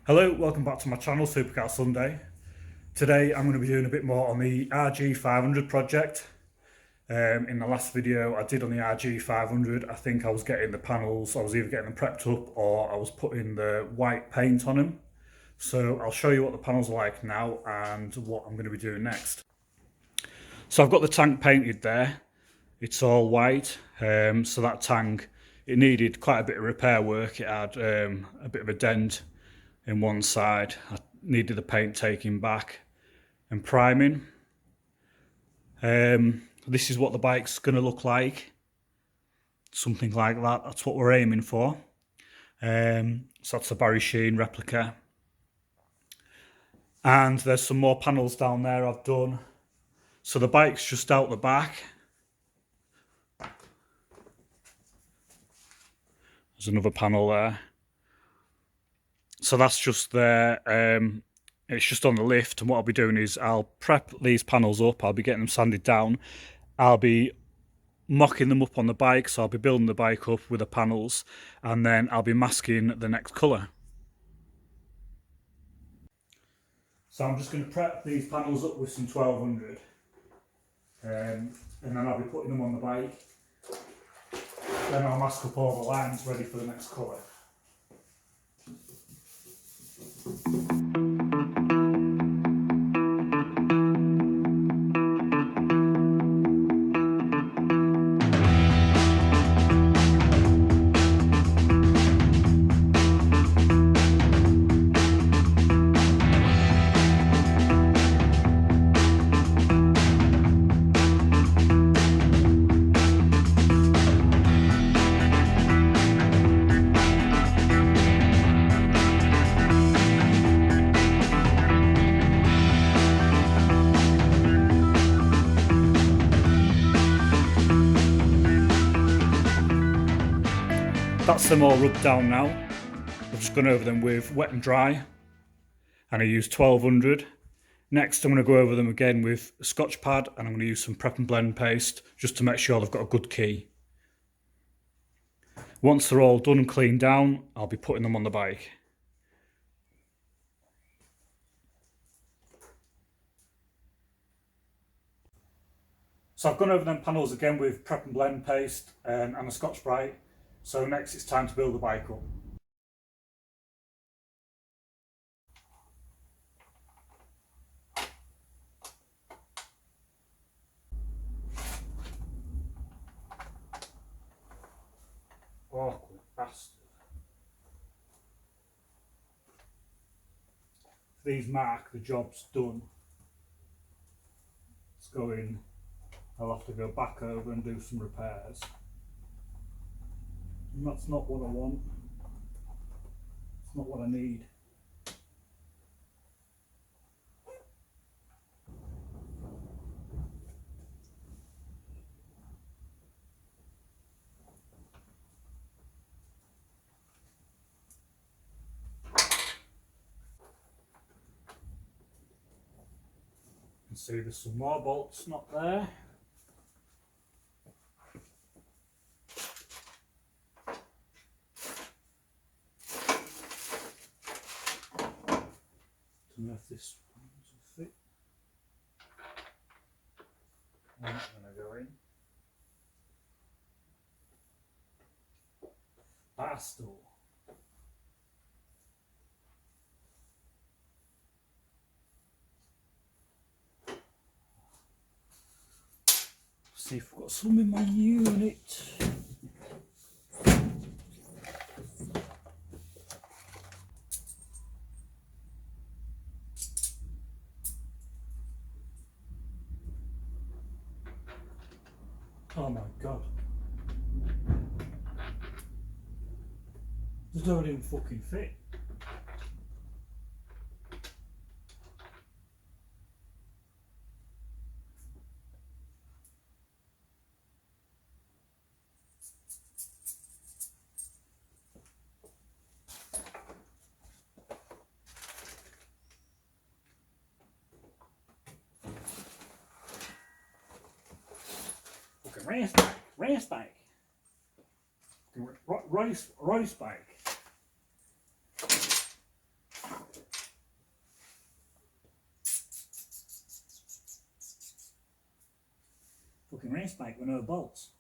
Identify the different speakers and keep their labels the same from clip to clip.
Speaker 1: Hello, welcome back to my channel, Supercar Sunday. Today I'm going to be doing a bit more on the RG500 project. In the last video I did on the RG500, I think I was getting the panels, I was either getting them prepped up or I was putting the white paint on them. So I'll show you what the panels are like now and what I'm going to be doing next. So I've got the tank painted there. It's all white, so that tank, it needed quite a bit of repair work. It had a bit of a dent in one side. I needed the paint taking back and priming. This is what the bike's going to look like. Something like that. That's what we're aiming for. So that's a Sheene replica. And there's some more panels down there I've done. So the bike's just out the back. There's another panel there. So that's just there. It's just on the lift, and what I'll be doing is I'll prep these panels up. I'll be getting them sanded down. I'll be mocking them up on the bike, so I'll be building the bike up with the panels, and then I'll be masking the next colour. So I'm just going to prep these panels up with some 1200, and then I'll be putting them on the bike. Then I'll mask up all the lines ready for the next colour. That's them all rubbed down now. I've just gone over them with wet and dry, and I used 1200. Next I'm going to go over them again with a Scotch pad, and I'm going to use some prep and blend paste just to make sure they've got a good key. Once they're all done and cleaned down, I'll be putting them on the bike. So I've gone over them panels again with prep and blend paste and a Scotch Brite. So next it's time to build the bike up. Awkward bastard. These mark the job's done. It's going, I'll have to go back over and do some repairs. And that's not what I want. It's not what I need. You can see there's some more bolts not there. To know if this will fit. I'm not going to go in. Bastard. See if I've got some in my unit. Oh my god. They don't even fucking fit. Fucking race bike. Race bike. fucking race bike with no bolts.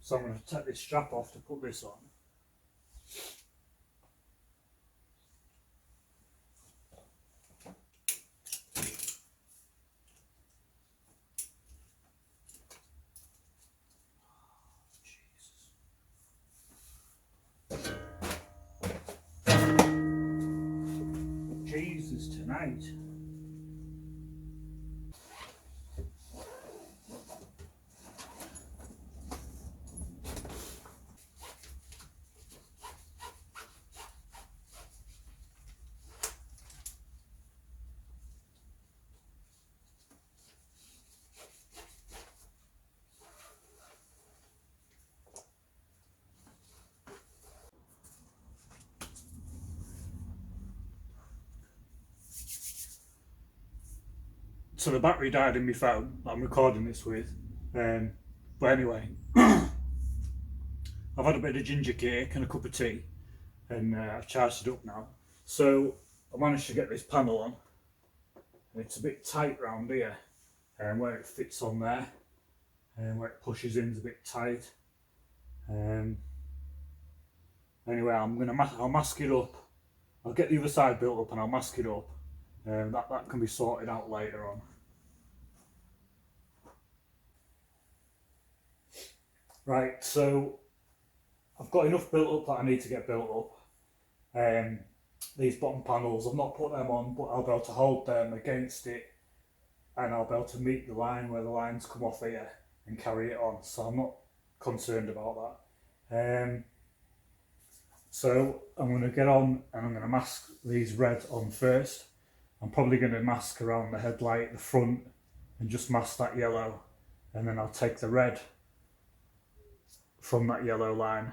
Speaker 1: So I'm going to take this strap off to put this on. Jesus tonight. So the battery died in my phone that I'm recording this with. But anyway, I've had a bit of ginger cake and a cup of tea, and I've charged it up now. So I managed to get this panel on, and it's a bit tight round here, and where it fits on there, and where it pushes in is a bit tight. Anyway, I'll mask it up. I'll get the other side built up and I'll mask it up. That can be sorted out later on. Right, so I've got enough built up that I need to get built up. These bottom panels, I've not put them on, but I'll be able to hold them against it, and I'll be able to meet the line where the lines come off here and carry it on, so I'm not concerned about that. So I'm going to get on and I'm going to mask these red on first. I'm probably going to mask around the headlight, the front, and just mask that yellow, and then I'll take the red from that yellow line.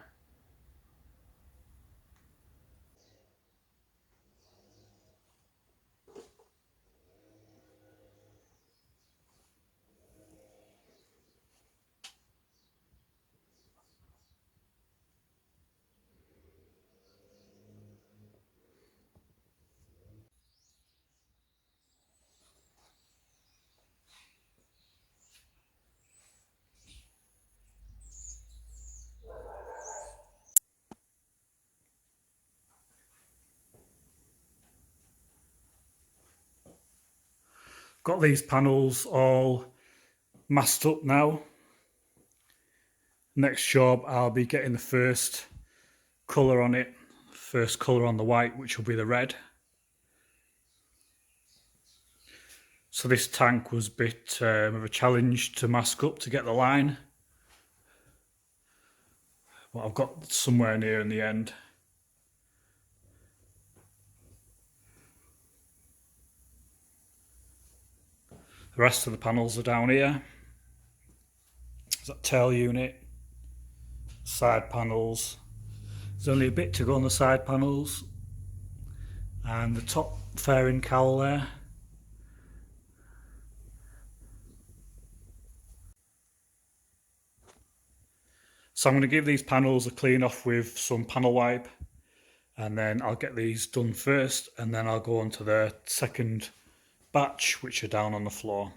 Speaker 1: Got these panels all masked up now. Next job, I'll be getting the first colour on it, first colour on the white, which will be the red. So this tank was a bit of a challenge to mask up to get the line, but I've got somewhere near in the end. The rest of the panels are down here. There's that tail unit, side panels. There's only a bit to go on the side panels, and the top fairing cowl there. So I'm going to give these panels a clean off with some panel wipe, and then I'll get these done first, and then I'll go on to the second batch, which are down on the floor.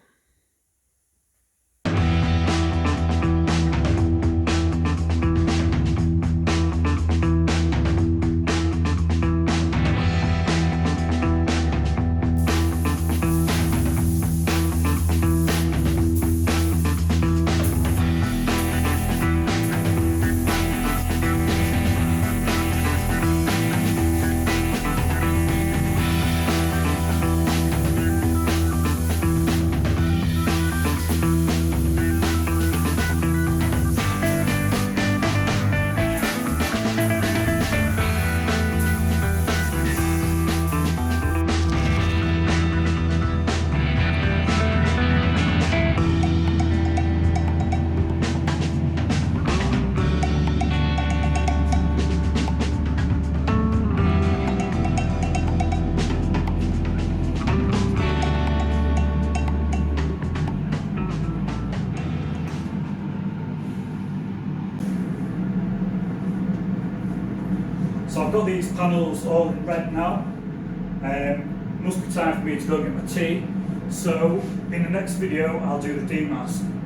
Speaker 1: So I've got these panels all in red now. Must be time for me to go get my tea. So in the next video I'll do the demask.